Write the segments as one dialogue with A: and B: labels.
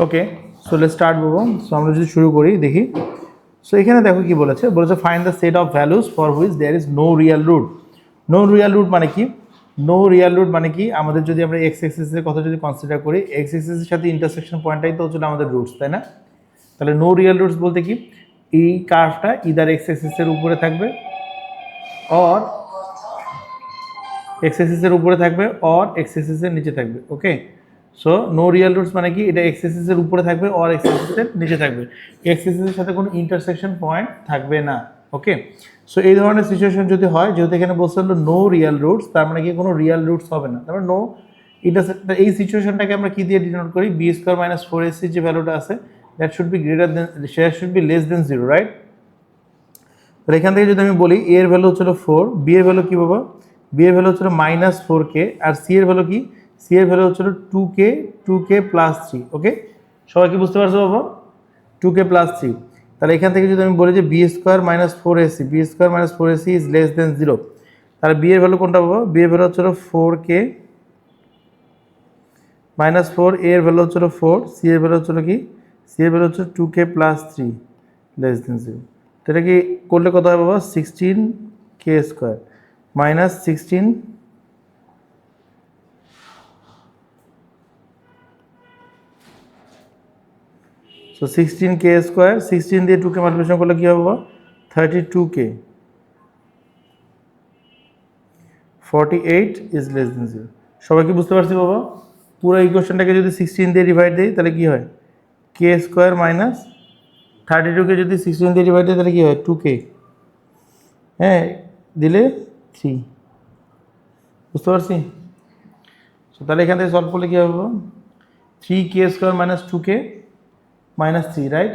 A: Okay, so let's start Babu. So আমরা যদি শুরু করি দেখি। সো এখানে দেখো কি বলেছে, find the set of values for which there is no real root. No real root মানে কি? নো রিয়েল রুট মানে কি, আমাদের যদি আমরা এক্স এক্সিসের কথা যদি কনসিডার করি, এক্স এক্সিসের সাথে ইন্টারসেকশন পয়েন্টটাই তো হচ্ছে আমাদের রুটস, তাই না? তাহলে নো রিয়েল রুটস বলতে কি, এই কার্ভটা ইদার এক্স এক্সিসের উপরে থাকবে অর এক্স এক্সিসের উপরে থাকবে অর এক্স এক্সিসের নিচে থাকবে। ওকে, সো নো রিয়েল রুটস মানে কি, এটা এক্স এক্সিসের উপরে থাকবে অর এক্স এক্সিসের নিচে থাকবে, এক্স এক্সিসের সাথে কোনো ইন্টারসেকশন পয়েন্ট থাকবে না। ওকে, সো এই ধরনের সিচুয়েশন যদি হয়, যেহেতু এখানে বলছে হলো নো রিয়েল রুটস, তার মানে কি কোনো রিয়েল রুটস হবে না, তারপরে নো ইন্টারসেক্ট। এই সিচুয়েশনটাকে আমরা কি দিয়ে ডিনোট করি? B square minus four AC যে ভ্যালুটা আছে, that should be greater than, share should be less than zero, right? তাহলে এখান থেকে যদি আমি বলি এ এর ভ্যালু হচ্ছিল ফোর, বি এর ভ্যালু কি বাবা? বি এর ভ্যালু হচ্ছিল মাইনাস ফোর কে, আর সি এর ভ্যালু কি? সি এর ভ্যালু হচ্ছিল two k plus three. Okay, সবাই কি বুঝতে পারছো বাবা? Two k plus three. তাহলে এখান থেকে যদি আমি বলি যে B square minus four AC, B square minus four AC is less than zero, তাহলে বি এর ভ্যালু কোনটা বাবা? বি এর ভ্যালু হচ্ছিল four k minus four, A এর ভ্যালু হচ্ছিল ফোর, সি এর ভ্যালু হচ্ছিল কি? সি এর ভ্যালু হচ্ছে two k plus three less than zero. তো এটা কি করলে কত হয় বাবা? Sixteen k square minus sixteen so sixteen k square, sixteen দিয়ে টু কে মাল্টিপ্লিকেশন করলে কী হবে বাবা? 32K, 48 is less than zero. সবাই কি বুঝতে পারছি বাবা? পুরো ইকুয়েশনটাকে যদি সিক্সটিন দিয়ে ডিভাইড দিই তাহলে কী হয়? কে স্কোয়ার মাইনাস 32কে যদি সিক্সটিন দিয়ে ডিভাইড দিই তাহলে কী হয়? 2K, হ্যাঁ, দিলে 3। বুঝতে পারছি? সো তাহলে এখান থেকে সলভ করলে কী হবে বাবা? 3K square minus 2K minus 3, right?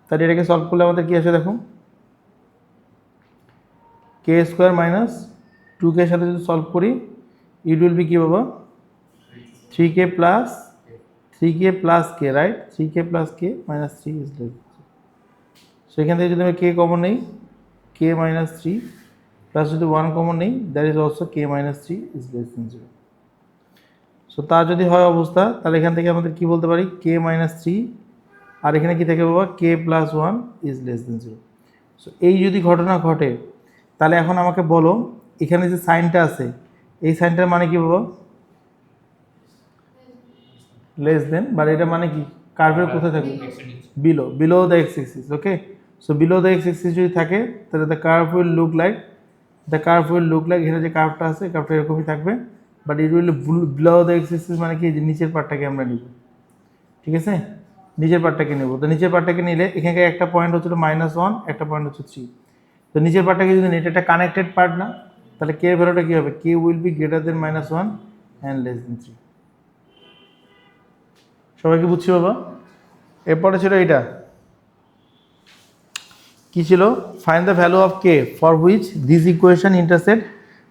A: তাহলে এটাকে সলভ করলে আমাদের কী আসে দেখো, কে স্কোয়ার মাইনাস 2K এর সাথে যদি সলভ করি, ইট উইল বি কি বাবা? 3K plus K, right? 3K plus K minus 3 is less. সেখান থেকে যদি আমি কে কমন নেই, কে মাইনাস 3 প্লাস যদি 1 কমন নেই, that is also K minus 3 is less than zero. So তা যদি হয় অবস্থা, তাহলে এখান থেকে আমাদের কি বলতে পারি? কে মাইনাস 3, আর এখানে কি থাকে বাবা? K plus 1 is less than zero. So এই যদি ঘটনা ঘটে, তাহলে এখন আমাকে বলো এখানে যে সাইনটা আছে, এই সাইনটার মানে কি বাবা? লেস দেন, বাট এটা মানে কি কার্ভের কোথায় থাকবে? Below the x axis. Okay, so below the x axis যদি থাকে, তাহলে the curve will look like, এখানে যে কার্ভটা আছে, কার্ভটা এরকমই থাকবে, but it will below the x axis মানে কি, যে নিচের পার্টটাকে আমরা নিব। ঠিক আছে, নিচের পার্টটাকে নেব। তো নিচের পার্টটাকে নিলে এখানে একটা পয়েন্ট হচ্ছিল -1, একটা পয়েন্ট হচ্ছে 3। তো নিচের পার্টটাকে যদি নেট, এটা কানেক্টেড পার্ট না, তাহলে কে ভ্যালুটা কী হবে? K will be greater than -1 and less than 3। সবাই কি বুঝছি বাবা? এরপরে ছিল এইটা কি ছিল? Find the value of k for which this equation intersect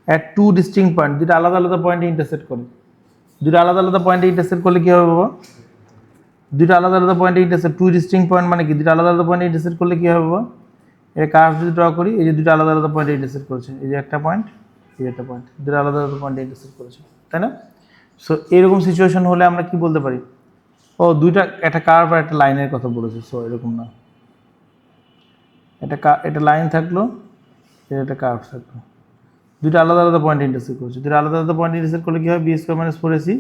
A: at two distinct point. দুটো আলাদা আলাদা পয়েন্টে ইন্টারসেক্ট করে, দুটো আলাদা আলাদা পয়েন্টে ইন্টারসেক্ট করলে কী হবে বাবা? দুটো আলাদা আলাদা পয়েন্টে ইন্টারসেক্ট, টু ডিস্টিংক্ট পয়েন্ট মানে কি? দুটো আলাদা আলাদা পয়েন্টে ইন্টারসেক্ট করলে কী হবে বাবা? এর কার্ভ যদি ড্র করি, এই যে দুটো আলাদা আলাদা পয়েন্টে ইন্টারসেক্ট করেছে, এই যে একটা পয়েন্ট, এই একটা পয়েন্ট, দুটো আলাদা আলাদা পয়েন্টে ইন্টারসেক্ট করেছে, তাই না? সো এরকম সিচুয়েশন হলে আমরা কি বলতে পারি? ও দুইটা, একটা কার্ভ আর একটা লাইনের কথা বলেছে। সো এরকম না, এটা লাইন থাকলো, এটা একটা কার্ভ থাকলো, দুইটা আলাদা আলাদা পয়েন্টে ইন্টারসেক্ট করেছে। দুটো আলাদা আলাদা পয়েন্টে ইন্টারসেক্ট করলে কী হয়? B square minus four AC,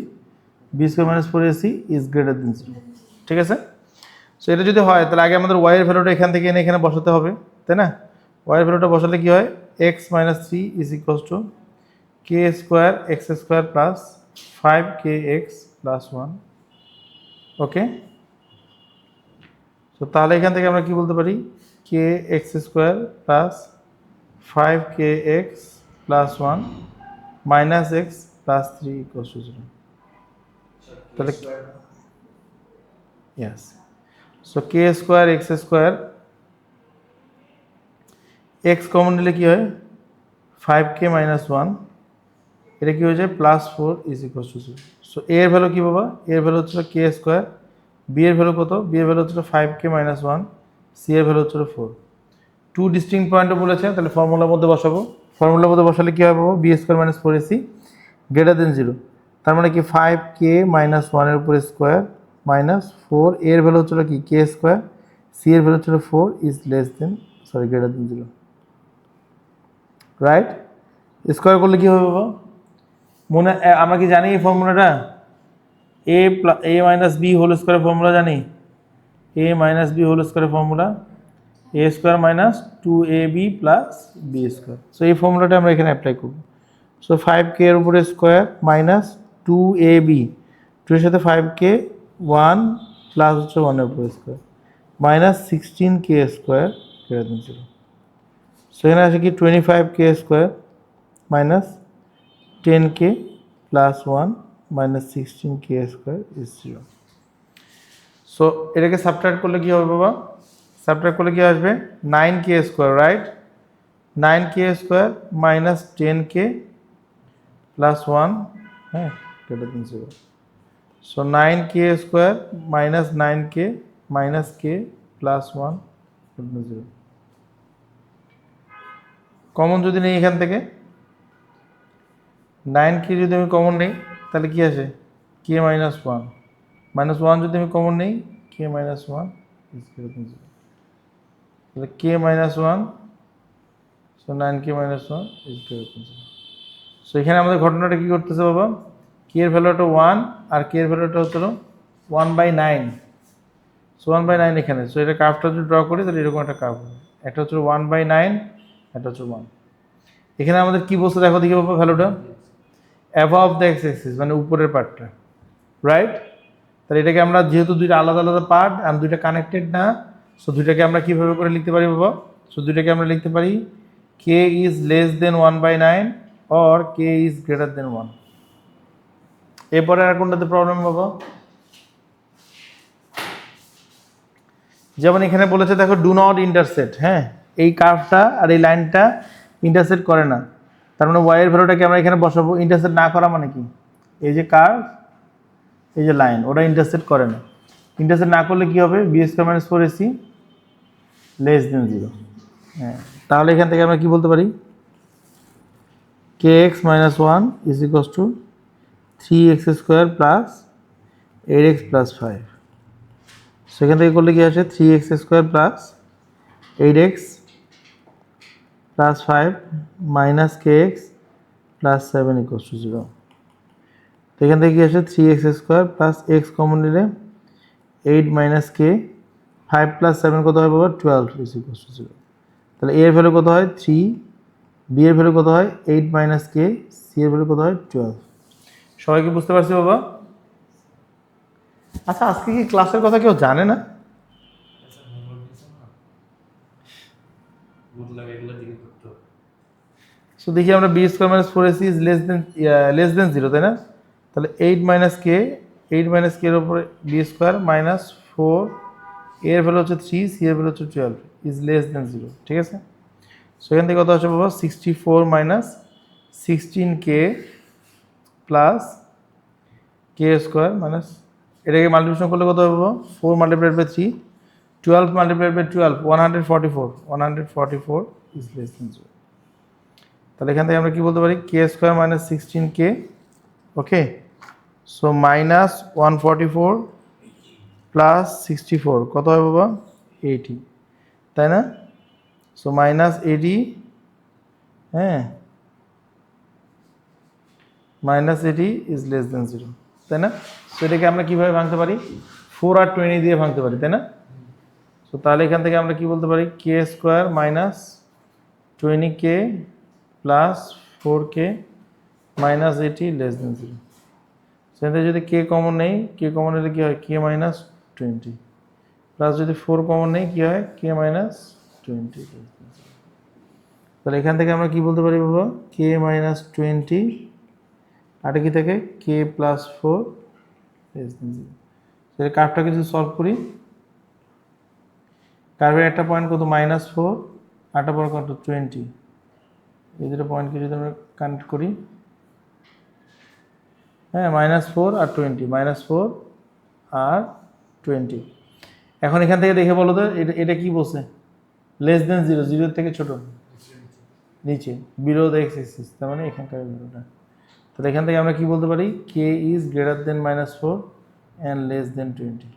A: B square minus four AC is greater than zero. ঠিক আছে, সো এটা যদি হয়, তাহলে আগে আমাদের ওয়াইয়ের ভ্যালুটা এখান থেকে এনে এখানে বসাতে হবে, তাই না? ওয়াইয়ের ভ্যালুটা বসালে কি হয়? X minus 3 is equals to k square x square plus 5kx plus 1। Okay, তো তাহলে এখান থেকে আমরা কি বলতে পারি? K x square plus 5kx plus 1 minus x plus 3 equals to 0। তাহলে yes, so k square x square, x common নিলে কী হয়? 5k মাইনাস 1, এটা কী হয়ে যায়? Plus 4 is equals to 0। So এর ভ্যালু কী বাবা? এর ভ্যালু হচ্ছিল কে স্কোয়ার, বি এর ভ্যালু কত? বি এর ভ্যালু হচ্ছিল 5k মাইনাস 1, সি এর ভ্যালু হচ্ছিল 4। টু ডিস্টিংক্ট পয়েন্টও বলেছে, তাহলে ফর্মুলার মধ্যে বসাবো। ফর্মুলার মধ্যে বসালে কী হবে বাবা? B square minus 4ac greater than 0, তার মানে কি 5k মাইনাস 1 এর উপরে স্কোয়ার মাইনাস 4 এর ভ্যালু হচ্ছিল কি কে স্কোয়ার, সি এর ভ্যালু হচ্ছিল 4 is less then sorry greater than 0, right? Square করলে কি হবে বাবা? মনে আমরা কি জানি এই ফর্মুলাটা? এ মাইনাস বি হোল স্কোয়ারের ফর্মুলা জানি? এ মাইনাস বি হোল স্কোয়ারের formula a square minus 2ab plus b square. So এই ফর্মুলাটা আমরা এখানে অ্যাপ্লাই করব। সো 5k এর উপরে স্কোয়ার মাইনাস 2ab, 2 এর সাথে 5k 1 প্লাস হচ্ছে 1 এর উপরে square minus 16k square greater than 0। So এখানে আসে কি 25k square minus 10k plus 1 minus 16k square is 0। So এটাকে সাবট্রাক্ট করলে কি হবে বাবা? সাবট্রাক্ট করলে কি আসবে 9k square, right? 9k square minus 10k plus 1, হ্যাঁ, greater than 0। So 9k square minus 9k minus k plus 1 greater than 0। Common যদি নেই এখান থেকে 9k যদি আমি কমন নেই তাহলে কি আসে k মাইনাস 1, মাইনাস 1 যদি আমি কমন নেই k minus 1 is greater than 0, তাহলে k minus 1, so 9k minus 1 is greater than 0। So এখানে আমাদের ঘটনাটা কি করতেছে বাবা? k এর ভ্যালুটা 1 আর k এর ভ্যালুটা হচ্ছিল 1/9, সো 1/9 এখানে। সো এটা কার্ভটা যদি ড্র করি তাহলে এরকম একটা কার্ভ হবে, একটা হচ্ছে 1/9, একটা হচ্ছে 1। এখানে আমাদের কি বলছে দেখো দেখি বাবা ভ্যালুটা অ্যাবভ দ্য এক্স অ্যাক্সিস, মানে উপরের পার্টটা, রাইট? তাহলে এটাকে আমরা যেহেতু দুইটা আলাদা আলাদা পার্ট আর দুইটা কানেক্টেড না, সো দুইটাকে আমরা কিভাবে করে লিখতে পারি বাবা? সো দুইটাকে আমরা লিখতে পারি k is less then 1/9 or k is greater than 1। এরপরে আর কোনটাতে প্রবলেম বাবা? যেমন এখানে বলেছে দেখো ডু নট ইন্টারসেক্ট, হ্যাঁ, এই কার্ভটা আর এই লাইনটা ইন্টারসেক্ট করে না, তার মানে y এর ভ্যালুটাকে আমরা এখানে বসাবো। ইন্টারসেক্ট না করা মানে কি? এই যে কার্ভ, এই যে লাইন, ওটা ইন্টারসেক্ট করে না। ইন্টারসেক্ট না করলে কি হবে? B square minus 4ac less than 0। হ্যাঁ, তাহলে এখান থেকে আমরা কি বলতে পারি? kx minus 1 is equals two 3x square plus 8x plus 5। সেখান থেকে করলে কি আসে 3x square plus 8x plus 5 minus kx plus 7 equals to 0। তো এখান থেকে কি আসে 3x square plus x common নিলে 8 মাইনাস k, 5 প্লাস 7 কত হয় বাবা? 12 ইজ ইকুয়ালস টু 0। তাহলে a এর ভ্যালু কত হয় 3, b এর ভ্যালু কত হয় 8 মাইনাস k, c এর ভ্যালু কত হয় 12। সবাইকে বুঝতে পারছি বাবা? আচ্ছা, আজকে কি ক্লাসের কথা কেউ জানে না? সো দেখি আমরা B square minus 4ac is less than 0, তাই না? তাহলে 8 মাইনাস কে, 8 মাইনাস কে এর উপরে বি স্কোয়ার মাইনাস 4, এর ভ্যালু হচ্ছে 3, সি এর ভ্যালু হচ্ছে 12 ইজ লেস দেন 0, ঠিক আছে? সো এখান থেকে কত আসবে বাবা? 64 minus 16k plus k square minus, এটাকে মাল্টিপ্লিকেশন করলে কত হবে বাবা? 4 multiplied by 3, 12 multiplied by 12, 144 is less than 0। তাহলে এখান থেকে আমরা কি বলতে পারি? K square minus 16k, okay, so minus 144 plus 64 কত হয় বাবা? 80, তাই না? সো মাইনাস 80, হ্যাঁ, মাইনাস 80 ইজ লেস দেন 0, তাই না? সো এটাকে আমরা কীভাবে ভাঙতে পারি? 4 আর 20 দিয়ে ভাঙতে পারি, তাই না? সো তাহলে এখান থেকে আমরা কি বলতে পারি? K square minus 20k plus 4k minus 80 less than 0। সেখান যদি কে কমন নেই, কে কমন নিলে কী হয়? কে মাইনাস 20 প্লাস যদি 4 কমন নেই কী হয়? কে মাইনাস 20। তাহলে এখান থেকে আমরা কি বলতে পারি বাবা? কে মাইনাস 20 আর কি থাকে কে প্লাস 4 লেস দেন 0। তাহলে কার্ভটাকে যদি সলভ করি, কার্ভের একটা পয়েন্ট কত? -4, আরেকটা পয়েন্ট কত? 20। এই দুটো পয়েন্টকে যদি আমরা কানেক্ট করি, হ্যাঁ, -4 আর 20, -4 আর 20। এখন এখান থেকে দেখে বলো তো এটা কি বলছে? লেস দেন 0, 0 থেকে ছোট, নিচে, বিলো দ্য এক্স অ্যাক্সিস, তার মানে এখানকার বিলোটা। তাহলে এখান থেকে আমরা কি বলতে পারি? K is greater than -4 and less than 20।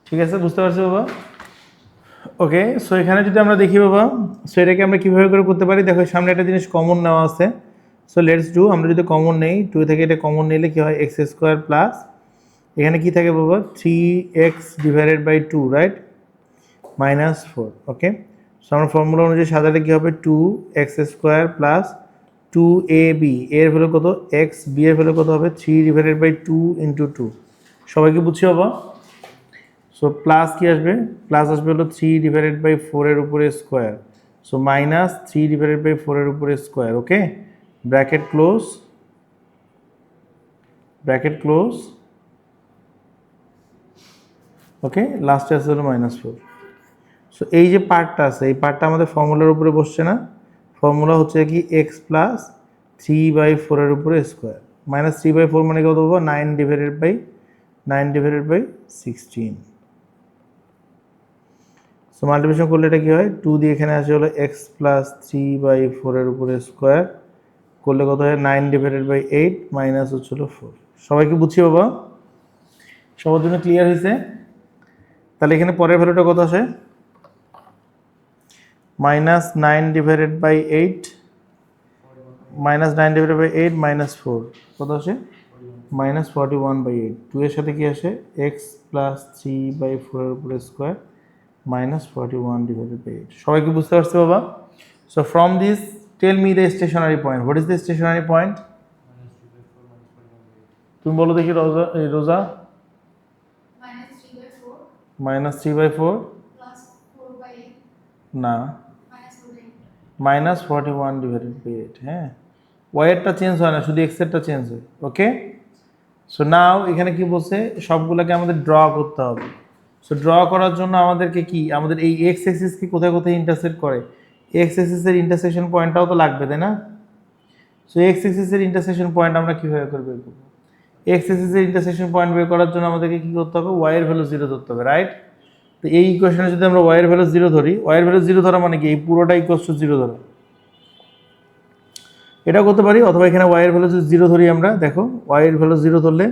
A: ঠিক আছে, বুঝতে পারছো বাবা? ওকে, সো এখানে যদি আমরা দেখি বাবা, সো এটাকে আমরা কীভাবে করে করতে পারি, দেখো সামনে একটা জিনিস কমন নেওয়া আছে। সো লেটস ডু, আমরা যদি কমন নেই 2 থেকে এটা কমন নিলে কী হয়, এক্স স্কোয়ার প্লাস এখানে কী থাকে বাবা 3x divided by 2, right, -4। Okay, so আমরা ফর্মুলা অনুযায়ী সাজালে কী হবে 2x স্কোয়ার প্লাস 2ab, এর ভ্যালু কত x, b এর ভ্যালু কত হবে 3 ডিভাইডেড বাই 2 ইন্টু 2। সবাইকে বুঝছি বাবা? সো প্লাস কি আসবে, প্লাস আসবে হলো 3 ডিভাইডেড বাই 4 এর উপরে স্কোয়ার, সো -3 ডিভাইডেড বাই 4 এর উপরে স্কোয়ার। ওকে, ব্র্যাকেট ক্লোজ, ব্র্যাকেট ক্লোজ। ওকে, লাস্টে আসছে হলো -4। সো এই যে পার্টটা আছে, এই পার্টটা আমাদের ফর্মুলার উপরে বসছে না, ফর্মুলা হচ্ছে কি এক্স প্লাস 3/4 এর উপরে স্কোয়ার, -3/4 মানে কত পাবো 9 ডিভাইডেড বাই 16। সো মাল্টিপ্লিকেশন করলে এটা কি হয়, 2 দিয়ে এখানে আসে হলো এক্স প্লাস 3/4 এর উপরে স্কোয়ার, করলে কত হয় 9 ডিভাইডেড বাই 8 মাইনাস হচ্ছিল 4। সবাইকে বুঝছি বাবা? সবার জন্য ক্লিয়ার হয়েছে? তাহলে এখানে পরের ভ্যালুটা কত আসে, -9 ডিভাইডেড বাই 8, -9 ডিভাইডেড বাই 8 -4 কত আসে -41/8। 2 এর সাথে কি আসে এক্স প্লাস 3/4 এর উপরে স্কোয়ার -41 ডিভাইডেড বাই 8। সবাইকে বুঝতে পারছে বাবা? So from this tell me the stationary point. What is the stationary point? তুমি বলো দেখি রোজা, এই রোজা -3/4 না -41 ডিভাইডেড বাই 8। হ্যাঁ, ওয়াইয়েরটা চেঞ্জ হয় না, শুধু এক্সেরটা চেঞ্জ হয়। ওকে, সো নাও এখানে কি বলছে, সবগুলোকে আমাদের ড্র করতে হবে। সো ড্র করার জন্য আমাদেরকে কি, আমাদের এই এক্স এক্সিসকে কোথায় কোথায় ইন্টারসেক্ট করে, এক্স এক্সিসের ইন্টারসেকশন পয়েন্টটাও তো লাগবে, তাই না? সো এক্স এক্সিসের ইন্টারসেকশন পয়েন্ট আমরা কীভাবে করে বের করবো, এক্স এক্সিসের ইন্টারসেকশন পয়েন্ট বের করার জন্য আমাদেরকে কী করতে হবে, ওয়াইয়ের ভ্যালু 0 ধরতে হবে, রাইট? তো এই ইকুয়েশনে যদি আমরা ওয়াইয়ের ভ্যালু 0 ধরি, ওয়াইয়ের ভ্যালু 0 ধরা মানে কি, এই পুরোটা ইকুয়ালস টু 0 ধরা, এটা করতে পারি। অথবা এখানে ওয়াইয়ের ভ্যালু যদি 0 ধরি আমরা, দেখো ওয়াইয়ের ভ্যালু 0 ধরলে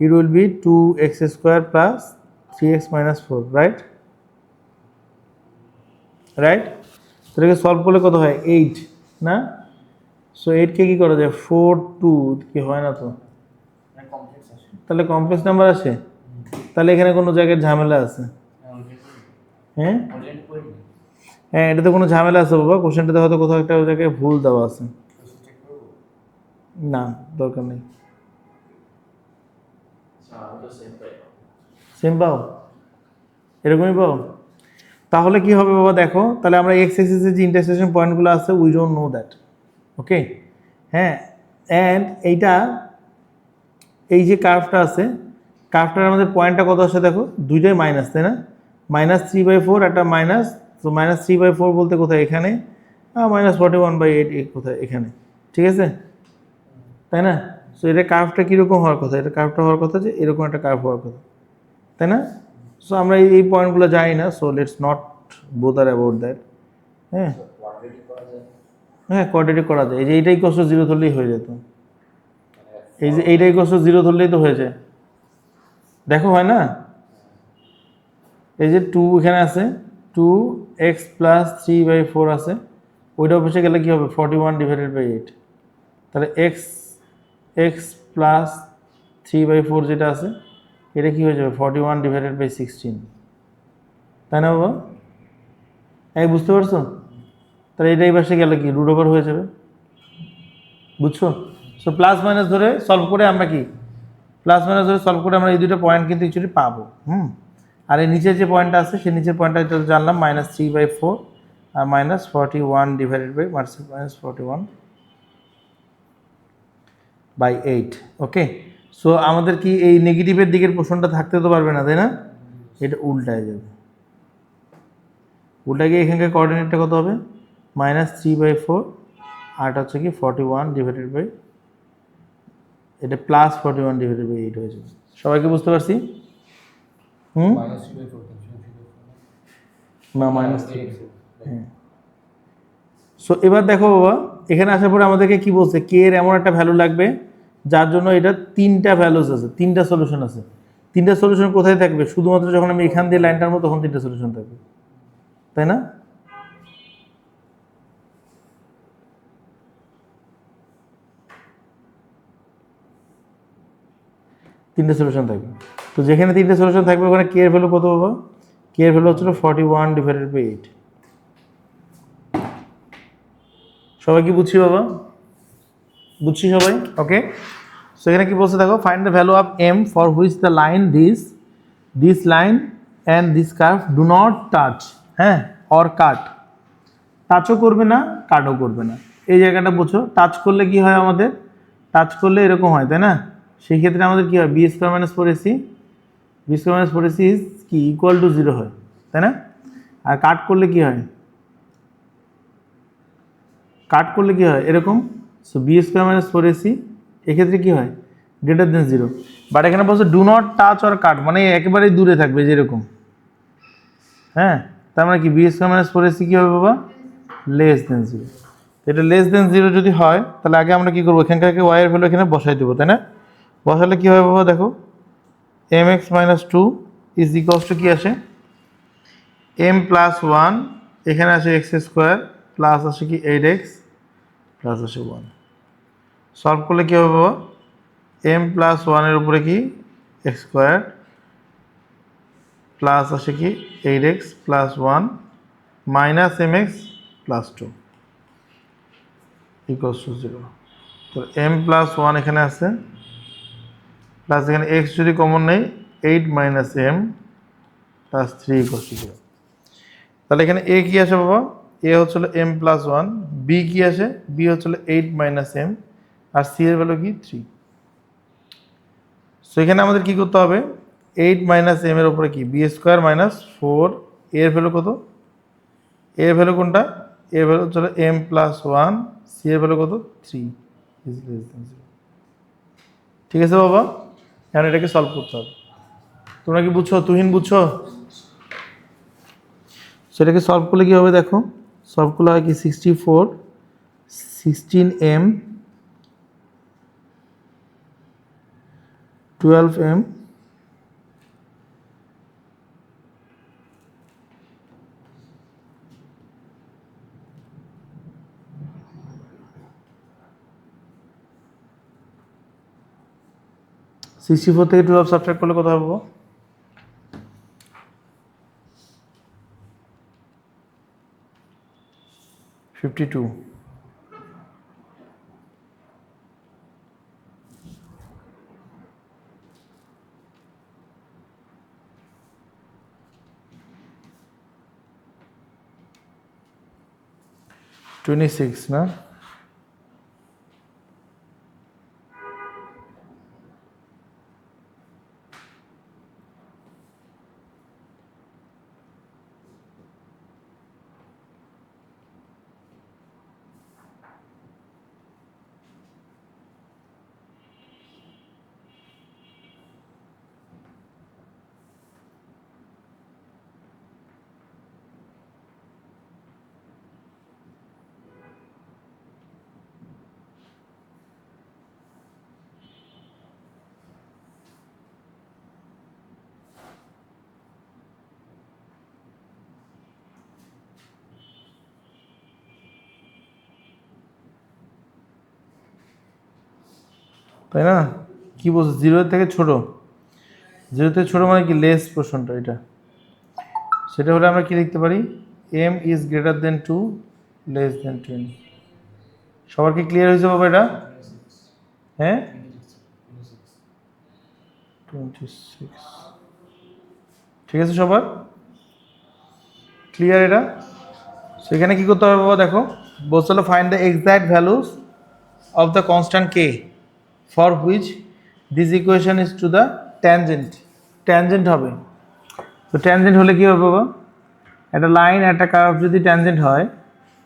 A: it will be 2x square plus 3x minus 4, right, right. এটাকে সলভ করলে কত হয় 8 না? সো 8কে কি করা যায় 4 2 কি হয় না তো, তাহলে কমপ্লেক্স নাম্বার আসে। তাহলে এখানে কোনো জায়গায় ঝামেলা আছে? হ্যাঁ হ্যাঁ, এটাতে কোনো ঝামেলা আছে বাবা, কোশ্চেনটাতে হয়তো কোথাও একটা জায়গায় ভুল দেওয়া আছে। না, দরকার নেই। সেম পাও, এরকমই পাও। তাহলে কি হবে বাবা, দেখো তাহলে আমরা এক্স এক্সিসের যে ইন্টারসেকশন পয়েন্টগুলো আছে উই ডোন্ট নো দ্যাট। ওকে, হ্যাঁ, অ্যান্ড এইটা এই যে কার্ভটা আছে, কার্ভটার আমাদের পয়েন্টটা কত আসে দেখো, দুইটাই মাইনাস, তাই না? -3/4 একটা মাইনাস, তো -3/4 বলতে কোথায় এখানে, -41/8 কোথায় এখানে, ঠিক আছে, তাই না? সো এটা কার্ভটা কীরকম হওয়ার কথা, এটা কার্ভটা হওয়ার কথা যে এরকম একটা কার্ভ হওয়ার কথা, তাই না? সো আমরা এই পয়েন্টগুলো জানি না, so let's not বোদার about that. হ্যাঁ হ্যাঁ, কোয়াড্রেটিক করা যায়। এই যে এইটাই কষ্ট 0 ধরলেই হয়ে যেত, এই যে এইটাই কষ্ট 0 ধরলেই তো হয়ে যায়, দেখো হয় না? এই যে 2 এখানে আছে, 2x প্লাস 3/4 আছে, ওইটা বসে গেলে কি হবে 41 ডিভাইডেড বাই 8। তাহলে x প্লাস 3/4 যেটা আছে এটা কি হয়ে যাবে 41 ডিভাইডেড বাই 16, তাই না বাবা? এই বুঝতে পারছো? তাহলে এটাই পাশে গেলে কি √ওভার হয়ে যাবে, বুঝছো? সো প্লাস মাইনাস ধরে সলভ করে আমরা কি, প্লাস মাইনাস ধরে সলভ করে আমরা এই দুটো পয়েন্ট কিন্তু অ্যাকচুয়ালি পাবো। আর এই নিচের যে পয়েন্টটা আছে সেই নিচের পয়েন্টটা এটা জানলাম -3/4 আর -41 ডিভাইডেড বাই -41/8। ওকে, সো আমাদের কি এই নেগেটিভের দিকের পোর্শনটা থাকতে তো পারবে না, তাই না? এটা উল্টায় যাবে, উল্টায় গিয়ে এখানকার কোঅর্ডিনেটটা কত হবে -3/4 আর হচ্ছে কি 41 ডিভাইডেড বাই, এটা +41 ডিভাইডেড বাই 8 হয়ে যাবে। সবাইকে বুঝতে পারছি? না -3। হ্যাঁ, সো এবার দেখো বাবা, এখানে আসার পরে আমাদেরকে কি বলছে, কে এর এমন একটা ভ্যালু লাগবে যার জন্য এটা তিনটা ভ্যালুস আছে, তিনটা সলিউশন আছে। তিনটা সলিউশন কোথায় থাকবে? শুধুমাত্র যখন আমি এখান দিয়ে লাইনটার মতো তখন তিনটা সলিউশন থাকবে, তাই না? তিনটে সলিউশন থাকবে। তো যেখানে তিনটে সলিউশন থাকবে ওখানে কে এর ভ্যালু কত পাবো? কে এর ভ্যালু হচ্ছিল 41/8। সবাই কি বুঝছি বাবা? বুঝছি সবাই? ওকে। সো এখানে কি বলছে দেখো, find the value of M for which the line this line and this curve do not touch, হ্যাঁ, অর কাট। টাচও করবে না, কাটও করবে না। এই জায়গাটা বুঝো, টাচ করলে কি হয় আমাদের? টাচ করলে এরকম হয়, তাই না? সেই ক্ষেত্রে আমাদের কি হয়? বি² - 4ac, বি² - 4ac ইজ কি ইকুয়াল টু 0 হয়, তাই না? আর কাট করলে কি হয়? কাট করলে কি হয়? এরকম। সো বি² - 4ac এক্ষেত্রে কি হয়? Greater than 0। বাট এখানে বলছে ডু নট টাচ অর কাট, মানে একেবারেই দূরে থাকবে যেরকম, হ্যাঁ। তার মানে কি বি² - 4ac কি হবে বাবা? Less than 0। এটা লেস দেন 0 যদি হয় তাহলে আগে আমরা কি করবো? এখানকারকে ওয়াই এর ভ্যালু এখানে বসাই দেবো, তাই না? বসালে কি হবে বাবা? দেখো mx - 2 ইজ ইকুয়ালস টু কি আসে? m+1, এখানে আসে x² প্লাস আসে কি 8x প্লাস আসে 1। সলভ করলে কি হবে বাবা? m+1 এর উপরে কি x² প্লাস আসে কি 8x plus 1 minus mx plus 2 equals to 0। তো m+1 এখানে আছে, প্লাস এখানে x যদি কমন নেই 8 minus m plus 3 equals to 0। তাহলে এখানে a কি আসে বাবা? a হচ্ছিল m+1, b কি আসে? b হচ্ছিল 8 মাইনাস m, আর c এর ভ্যালু কি 3। সো এখানে আমাদের কি করতে হবে? 8 মাইনাস m এর উপরে কি b² - 4, এর ভ্যালু কত? এর ভ্যালু কোনটা? এর ভ্যালু হচ্ছিল m+1, c এর ভ্যালু কত? 3 ইজ লেস দেন 0। ঠিক আছে বাবা, এখন এটাকে সলভ করতে হবে। তোমরা কি বুঝছো? তুহিন বুঝছো? সেটাকে সলভ করলে কি হবে দেখো, সলভ করলে হয় কি 64 16m 12m (64 থেকে 12 সাবট্রাক্ট করলে কত হবে? 52। (26) না? তাই না? কি বলছো? 0 থেকে ছোট? 0 থেকে ছোট মানে কি লেস পোর্শনটা এটা, সেটা হলে আমরা কি লিখতে পারি? m is greater then 2 less than 20। সবার কি ক্লিয়ার হয়েছে বাবা এটা? হ্যাঁ, 26। ঠিক আছে সবার ক্লিয়ার এটা? সেখানে কি করতে হবে বাবা? দেখো বলছিল find the exact values of the constant k for which this equation is to the tangent. Tangent হবে। তো ট্যানজেন্ট হলে কি হবে বাবা? একটা লাইন একটা কার্ভ যদি ট্যানজেন্ট হয়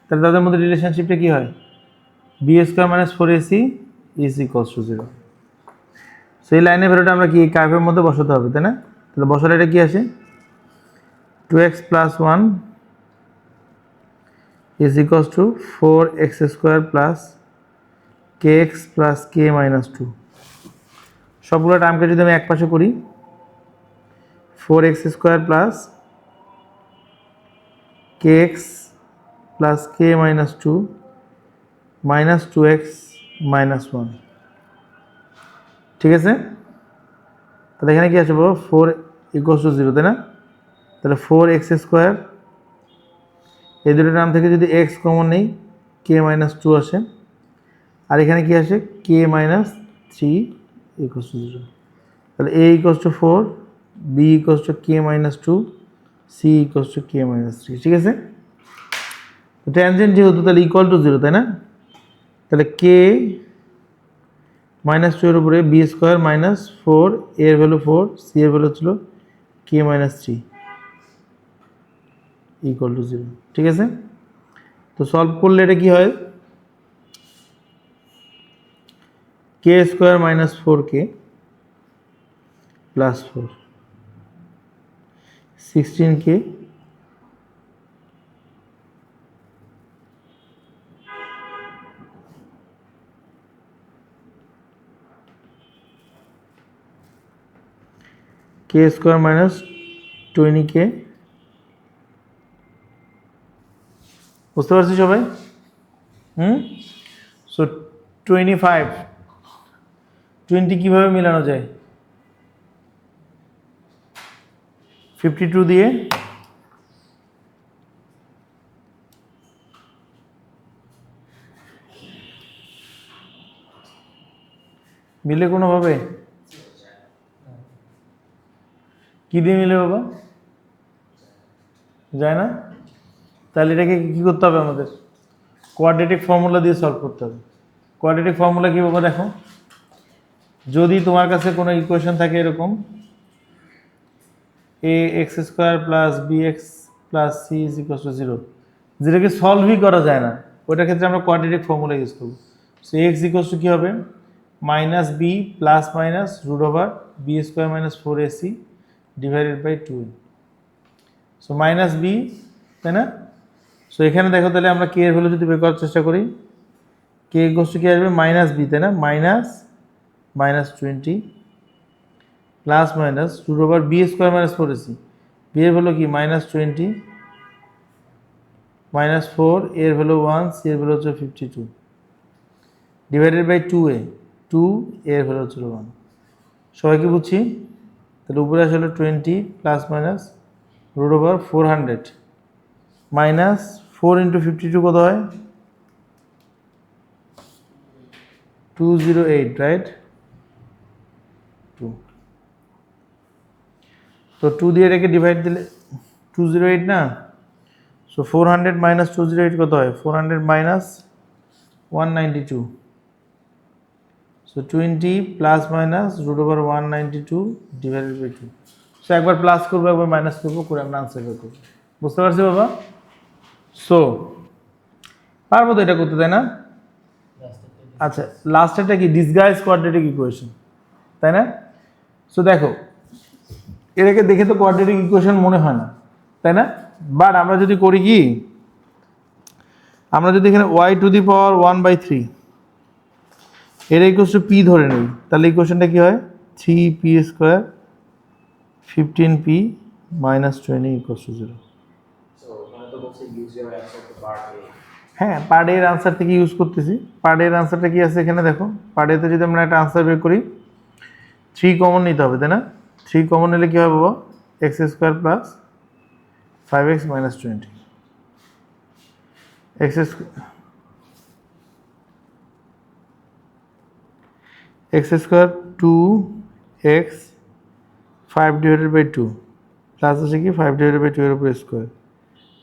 A: তাহলে তাদের মধ্যে রিলেশনশিপটা কি হয়? b² - 4ac is equals to 0। সেই লাইনের ভ্যালুটা আমরা কি কার্ভের মধ্যে বসাতে হবে, তাই না? তাহলে বসালে এটা কি আসে? 2x + 1 is equals to 4x² plus kx plus k minus 2। সবগুলো টার্মকে যদি আমি এক পাশে করি 4x² plus kx plus k minus 2 minus 2x minus 1, ঠিক আছে। তাহলে এখানে কি আসবে 4 = 0, তাই না? তাহলে 4x², এই দুটো টার্ম থেকে যদি x কমন নেই k মাইনাস 2 আসে, আর এখানে কি আসে k মাইনাস 3 = 0। তাহলে a = 4, b = k minus 2, c = k minus 3, ঠিক আছে। তো ট্যানজেন্ট যেহেতু তাহলে ইকুয়াল টু 0, তাই না? তাহলে k মাইনাস 2 এর উপরে b² মাইনাস 4, a এর ভ্যালু 4, c এর ভ্যালু ছিল k মাইনাস 3 = 0, ঠিক আছে। তো সলভ করলে এটা কি হয়, k² minus 4k plus 4 16k k² minus 20k, বুঝতে পারছি সবাই? সো 25 20 কিভাবে মেলানো যায়? 52 দিয়ে মিলে কোনোভাবে? কি দিয়ে মিলে বাবা? যায় না? তাহলে এটাকে কি করতে হবে আমাদের? কোয়াড্রেটিক ফর্মুলা দিয়ে সলভ করতে হবে। কোয়াড্রেটিক ফর্মুলা কি বাবা? দেখো, যদি তোমার কাছে কোনো ইকুয়েশন থাকে এরকম ax² plus bx plus c = 0, যেটাকে সলভই করা যায় না, ওইটার ক্ষেত্রে আমরা কোয়াড্রেটিক ফর্মুলা ইউজ করবো। সো x = কি হবে minus b plus minus √b² minus 4ac divided by 2a। So minus b, তাই না? সো এখানে দেখো, তাহলে আমরা k এর ভ্যালু যদি বের করার চেষ্টা করি, k = কি আসবে মাইনাস b, তাই না? Minus minus 20 plus minus √b² minus 4ac, b এর ভ্যালু কি মাইনাস 20 মাইনাস 4, এর ভ্যালু 1, c এর ভ্যালু হচ্ছে 52 ডিভাইডেড বাই 2a, 2 এর ভ্যালু হচ্ছে 1। সবাই কি বুঝছি? তাহলে উপরে আসলে 20 প্লাস মাইনাস √400 মাইনাস 4 × 52 কত হয়? 208, রাইট? 2, তো 2 দিয়ে এটাকে ডিভাইড দিলে 208 না? সো 400 মাইনাস 208 কত হয়? 400 minus 192, so 20 plus minus √192 divided by 2। So একবার প্লাস করবো, একবার মাইনাস করবো, করে আমরা আনসার বের করবো। বুঝতে পারছি বাবা? সো পারবো তো এটা করতে, তাই না? আচ্ছা, লাস্টেরটা কি ডিসগাইজ কোয়াড্রেটিক ইকুয়েশন, তাই না? সো দেখো, এটাকে দেখে তো কোয়াড্রেটিক ইকুয়েশন মনে হয় না, তাই না? বাট আমরা যদি করি কি, আমরা যদি এখানে y⁴ এর p ধরে নিই, তাহলে ইকুয়েশনটা কি হয় 3p² 15p মাইনাস 20 = 0। হ্যাঁ, পার ডে এর আনসার থেকে ইউজ করতেছি। পার ডে এর আনসারটা কি আছে এখানে দেখো, পার ডেতে যদি আমরা একটা আনসার বের করি 3 কমন নিতে হবে, তাই না? 3 কমন নিলে কি হবে বাবা? x² plus 5x minus 20 x² 2x 5 divided by 2 plus আছে কি 5 ডিভাইডেড বাই 2 এর উপর স্কোয়ার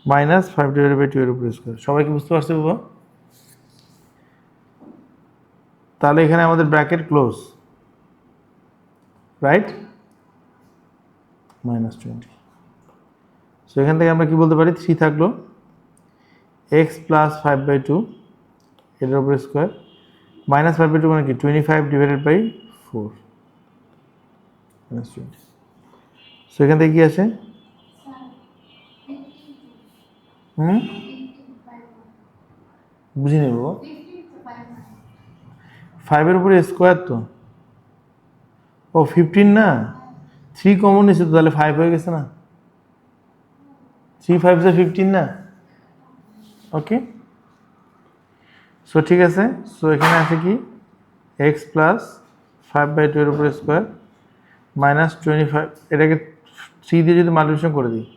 A: মাইনাস 5 ডিভাইডেড বাই 2 এর উপর স্কোয়ার। সবাই কি বুঝতে পারছে বাবা? তাহলে এখানে আমাদের bracket close, right? Minus 20। So এখান থেকে আমরা কি বলতে পারি? 3 থাকলো x প্লাস 5/2 এর উপর স্কোয়ার মাইনাস 5/2 মানে কি 25 ডিভাইডেড বাই 4 মাইনাস 20। সো এখান থেকে কি আসে? বুঝি নেব 5 এর উপরে স্কোয়ার, তো ও 15 না, 3 কমন নিচ্ছে তো, তাহলে 5 হয়ে গেছে না, 3 5 15 না। ওকে, সো ঠিক আছে। সো এখানে আছে কি এক্স প্লাস 5/2 এর উপরে স্কোয়ার মাইনাস 25, এটাকে 3 দিয়ে যদি মাল্টিপ্লিকেশন করে দিই,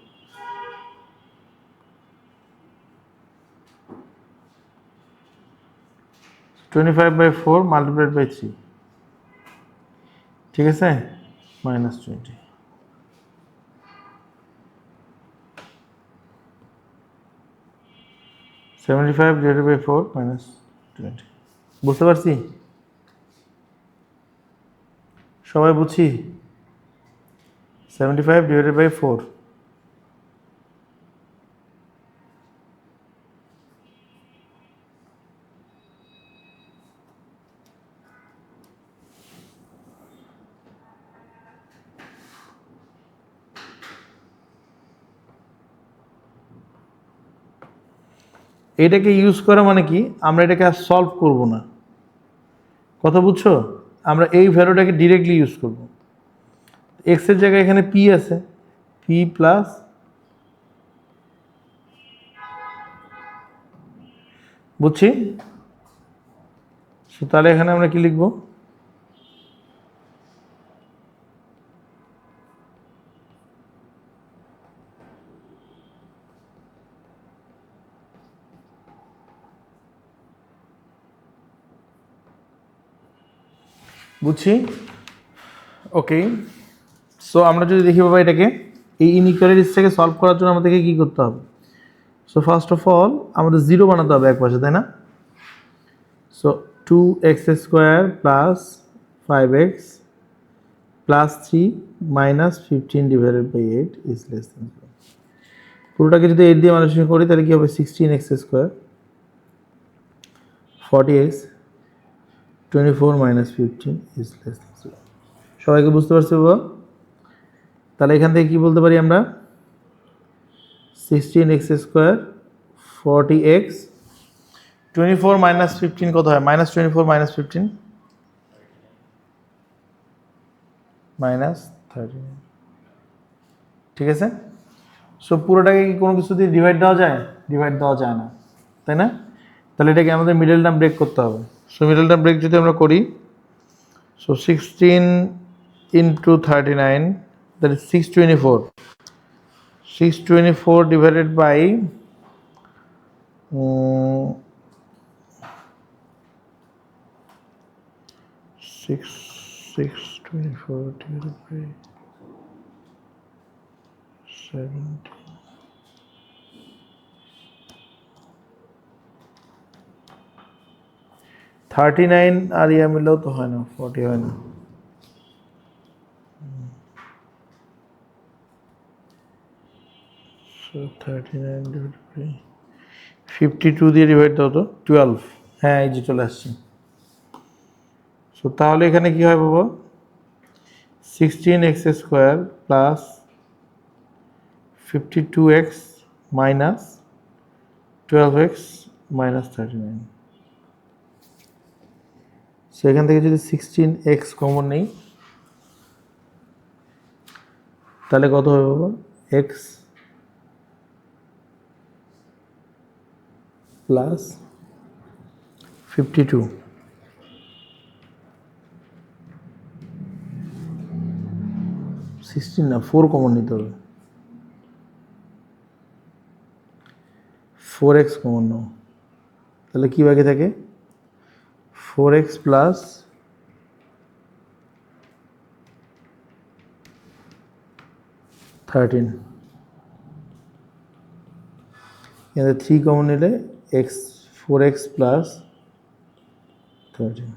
A: 25/4 মাল্টিপ্লাইড বাই 3, ঠিক আছে, মাইনাস 20। -75/4 মাইনাস 20, বুঝতে পারছি? সবাই বুঝছি? 75/4, এটাকে ইউজ করা মানে কি, আমরা এটাকে আর সলভ করব না, কথা বুঝছো? আমরা এই ভ্যালুটাকে ডিরেক্টলি ইউজ করব। এক্স এর জায়গায় এখানে পি আছে, পি প্লাস, বুঝছি? তাহলে এখানে আমরা কি লিখব? বুঝছি, ওকে। সো আমরা যদি দেখি বাবা এটাকে, এই ইনইকুয়ালিটিসটাকে সলভ করার জন্য আমাদেরকে কি করতে হবে? সো ফার্স্ট অফ অল আমাদের জিরো বানাতে হবে এক পাশে, তাই না? So 2x² plus 5x plus 3 minus 15/8 is less than 0। পুরোটাকে যদি 8 দিয়ে মাল্টিপ্লিকেশন করি তাহলে কি হবে? 16x² 40x 24 minus 15 is less than 0। সবাইকে বুঝতে পারছি বাবা? তাহলে এখান থেকে কি বলতে পারি আমরা? 16x² 40x 24 মাইনাস 15 কত হয়? -24 মাইনাস 15 মাইনাস 39, ঠিক আছে। সো পুরোটাকে কি কোনো কিছু দিয়ে ডিভাইড দেওয়া যায়? ডিভাইড দেওয়া যায় না, তাই না? তাহলে এটাকে আমাদের মিডল টার্ম ব্রেক করতে হবে। সো মিডল টার্ম ব্রেক যদি আমরা করি, so 16 into 39, that is 624, 624 divided by 624 divided by 70, 39 আর ইয়া মিললেও তো হয় না, 40 হয় না। সো 39 ডিভাইড বাই 52 দিয়ে ডিভাইড দাও তো, 12, হ্যাঁ এই যে চলে আসছে। সো তাহলে এখানে কি হয় বাবা? 16x² plus 52x minus 12x minus 39। সেখান থেকে যদি 16x কমন নেই তাহলে কত হবে বাবা? x প্লাস 52, 16 না 4 কমন নিতে হবে, 4x কমন নাও, তাহলে কি বাকি থাকে? 4x প্লাস 13, এখানে 3 কমন নিলে x 4x প্লাস 13।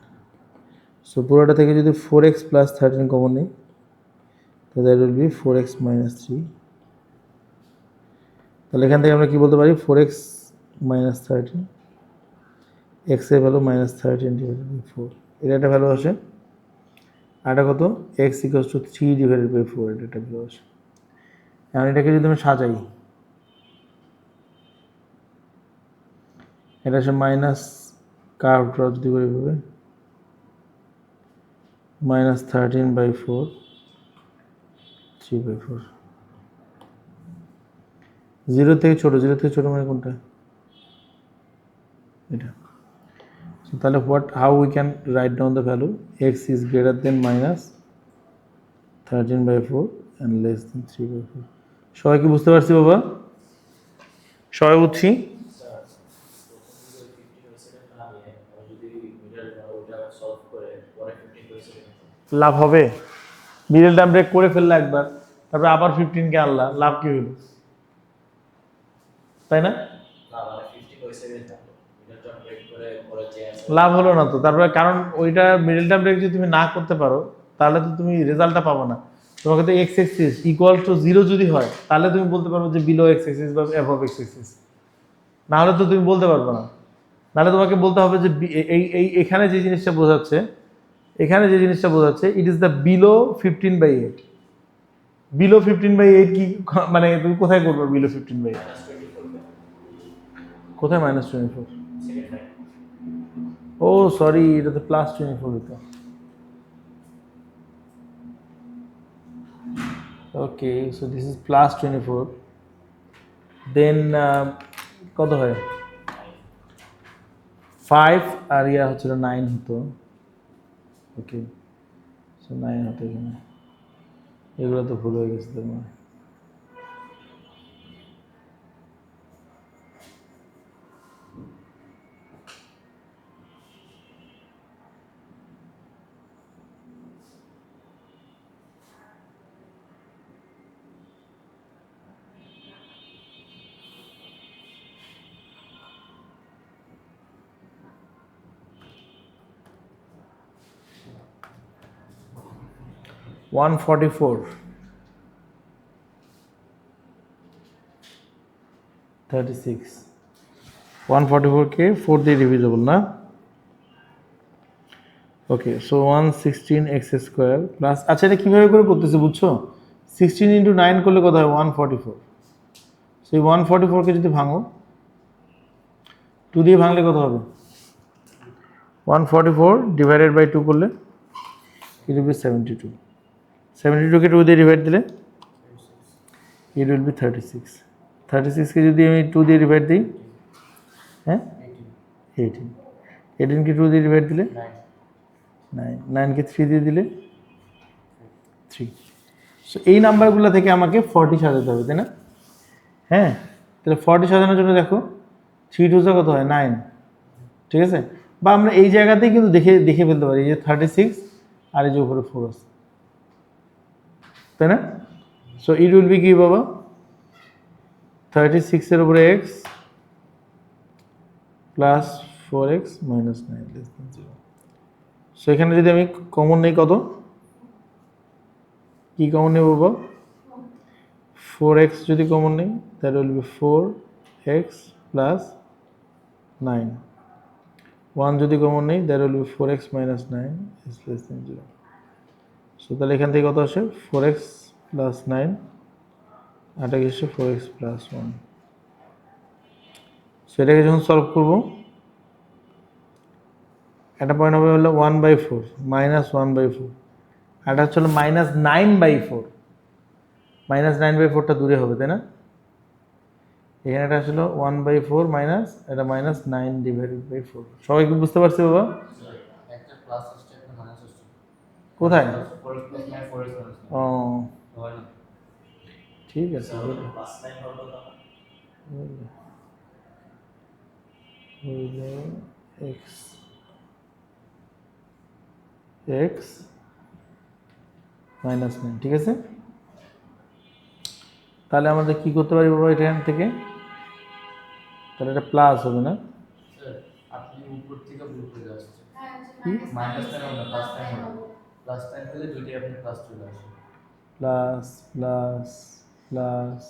A: সো পুরোটা থেকে যদি 4x প্লাস 13 কমন নিই তো that will be 4x minus 3। তাহলে এখান থেকে আমরা কি বলতে পারি? 4x মাইনাস 13, x এর ভ্যালু -13 ডিভাইডেড বাই 4, এটা একটা ভ্যালু আসে। আর কত? x equals to 3 divided by 4, এটা একটা ভ্যালু আসে। এখন এটাকে যদি আমি সাজাই, এটা আসে মাইনাস কার্ভ ড্র যদি করে এভাবে মাইনাস 13/4 3/4 0 থেকে ছোট মানে কোনটা এটা so তাহলে how we can write down the value x is greater than minus 13/4 and less than 3/4 সবাই কি বুঝতে পারছি বাবা সবাই বুঝছি লাভ হবে মিডল টার্ম ব্রেক করে ফেললা একবার তারপর আবার 15 কে আনলা লাভ কি হলো তাই না লাভ হলো না তো তারপরে কারণ ওইটা মিডল টার্ম ব্রেক যদি তুমি না করতে পারো তাহলে তো তুমি রেজাল্টটা পাবো না তোমাকে তো এক্স এক্সিস ইকুয়াল টু 0 যদি হয় তাহলে তুমি বলতে পারো যে বিলো এক্স এক্সিস বা অ্যাবভ এক্স এক্সিস না হলে তো তুমি বলতে পারবে না নাহলে তোমাকে বলতে হবে যে এখানে যে জিনিসটা বোঝাচ্ছে it is the below 15/8 below 15/8 কি মানে তুমি কোথায় করবে বিলো 15/8 কোথায় -24 ও সরি এটা তো +24 হতো ওকে সো দিস ইজ +24 দেন কত হয় 5 আর ইয়া হচ্ছিল 9 হতো ওকে সো 9 হতো এখানে এগুলো তো ভুল হয়ে গেছে তোমার 144 36 144 কে 4 দিয়ে ডিভিজিবল না okay so 116 x square plus আচ্ছা এটা কিভাবে করে করতেছে বুঝছো 16 × 9 করলে কত হয় 144 সেই 144 কে যদি ভাঙো 2 দিয়ে ভাঙলে কত হবে 144 ডিভাইডেড বাই 2 করলে it will be 72 72 কে 2 দিয়ে ডিভাইড দিলে it will be 36 36 কে যদি আমি 2 দিয়ে ডিভাইড দিই হ্যাঁ 18 18 কে 2 দিয়ে ডিভাইড দিলে 9 9 কে 3 দিয়ে দিলে 3 সো এই নাম্বারগুলো থেকে আমাকে 40 সাজাতে হবে তাই না হ্যাঁ তাহলে 40 সাজানোর জন্য দেখো 3 2 কত হয় 9 ঠিক আছে বা আমরা এই জায়গাতেই কিন্তু দেখে ফেলতে পারি এই যে 36 আর এই যে উপরে 4 আছে তাই না সো ইট উইল বি কি বাবা 36 এর উপরে x plus 4x minus 9 less than 0 so এখানে যদি আমি কমন নেই কত কি কমন নেব বাবা 4x যদি কমন নেই that will be 4x plus 9 1 যদি কমন নেই that will be 4x minus 9 is less than 0 so তাহলে এখান থেকে কত আসে 4x প্লাস 9 আর এটা এসে 4x প্লাস 1 সেটাকে যখন সলভ করব একটা পয়েন্ট হবে হলো 1/4 মাইনাস 1/4 আর এটা হচ্ছে -9/4 -9/4টা দূরে হবে তাই না এখানে এটা আসলে 1/4 মাইনাস এটা -9 ডিভাইডেড বাই 4 সবাই কি বুঝতে পারছে বাবা
B: একটা প্লাস আসছে একটা মাইনাস আসছে
A: কোথায়
B: 4x প্লাস 9 4x মাইনাস 9
A: ও
B: হয় না
A: ঠিক আছে
B: প্লাস 9 হলো তো
A: হইলে x মাইনাস 9 ঠিক আছে তাহলে আমাদের কি করতে পারি বাবা এখান থেকে তাহলে এটা প্লাস হবে না
B: স্যার আপনি উপর থেকে ভুল করে আসছে
A: কি
B: মাইনাস 9 হবে না প্লাস 9 হবে প্লাস 9 হলে দুইটাই আপনি প্লাস চলে আসবে
A: প্লাস প্লাস প্লাস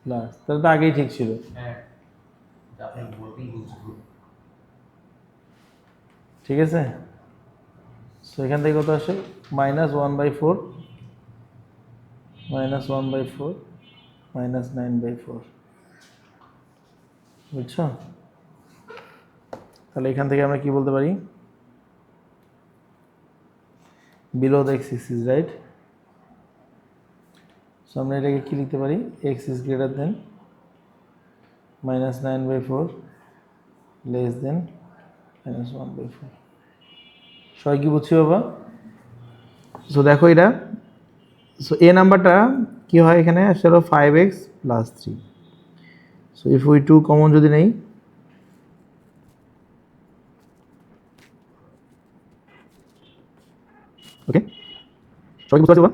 A: প্লাস তাহলে তো আগেই ঠিক ছিল
B: হ্যাঁ এটা আপনি ভোটিং বুঝছেন
A: ঠিক আছে সো এখান থেকে কত আসে -1/4 -1/4 -9/4 বুঝছো তাহলে এখান থেকে আমরা কি বলতে পারি below the x axis, right? So আমরা এটাকে কি লিখতে পারি, x is greater then -9/4 less than -1/4। সবাই কি বুঝছি বাবা? সো দেখো এটা, সো এ নাম্বারটা কি হয় এখানে আসলে 5x + 3। So if we 2 common যদি নেই, ওকে সবাই কি বুঝতে পারছো বাবা?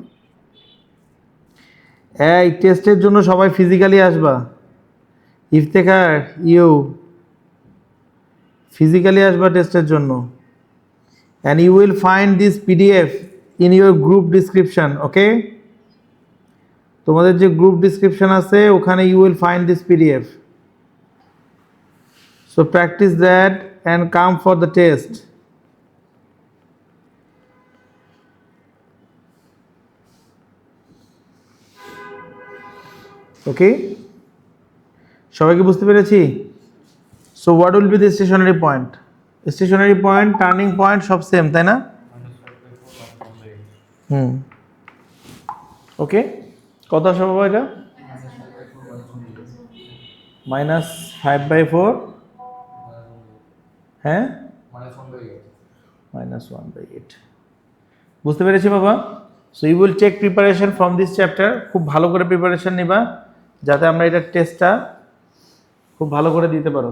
A: এই টেস্টের জন্য সবাই ফিজিক্যালি আসবা। ইফতেখার, ইউ ফিজিক্যালি আসবা টেস্টের জন্য। And you will find this PDF in your group description, okay? তোমাদের যে গ্রুপ ডিসক্রিপশন আছে ওখানে you will find this PDF. So practice that and come for the test. Okay, সবাইকে বুঝতে পেরেছি? So what will be the stationary point? Stationary point, turning point সব same, তাই না? হুম, ওকে। কত আসবে বাবা এটা? -5/4, হ্যাঁ, -1/8। বুঝতে পেরেছি বাবা? So you will take preparation from this chapter. খুব ভালো করে প্রিপারেশন নিবা যাতে আমরা এটার টেস্টটা খুব ভালো করে দিতে পারো।